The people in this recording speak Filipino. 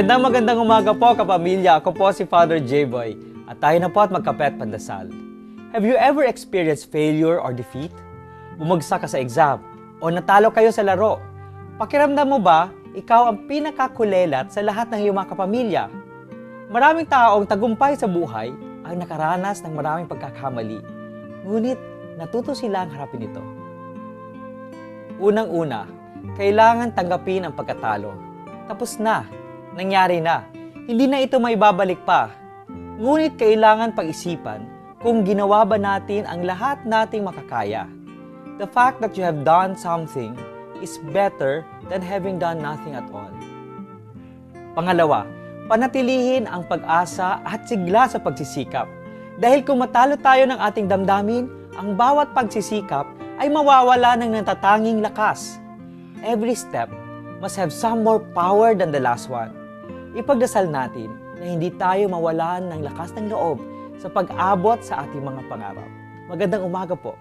Magandang umaga po kapamilya. Ako po si Father J-Boy at tayo na po at magkape at pandasal. Have you ever experienced failure or defeat? Bumagsak ka sa exam o natalo kayo sa laro? Pakiramdam mo ba ikaw ang pinakakulelat sa lahat ng iyong mga kapamilya? Maraming taong tagumpay sa buhay ang nakaranas ng maraming pagkakamali. Ngunit natuto sila ang harapin ito. Unang-una, kailangan tanggapin ang pagkatalo. Tapos na. Nangyari na. Hindi na ito maibabalik pa. Ngunit kailangan pag-isipan kung ginawa ba natin ang lahat nating makakaya. The fact that you have done something is better than having done nothing at all. Pangalawa, panatilihin ang pag-asa at sigla sa pagsisikap. Dahil kung matalo tayo ng ating damdamin, ang bawat pagsisikap ay mawawala ng natatanging lakas. Every step must have some more power than the last one. Ipagdasal natin na hindi tayo mawalan ng lakas ng loob sa pag-abot sa ating mga pangarap. Magandang umaga po.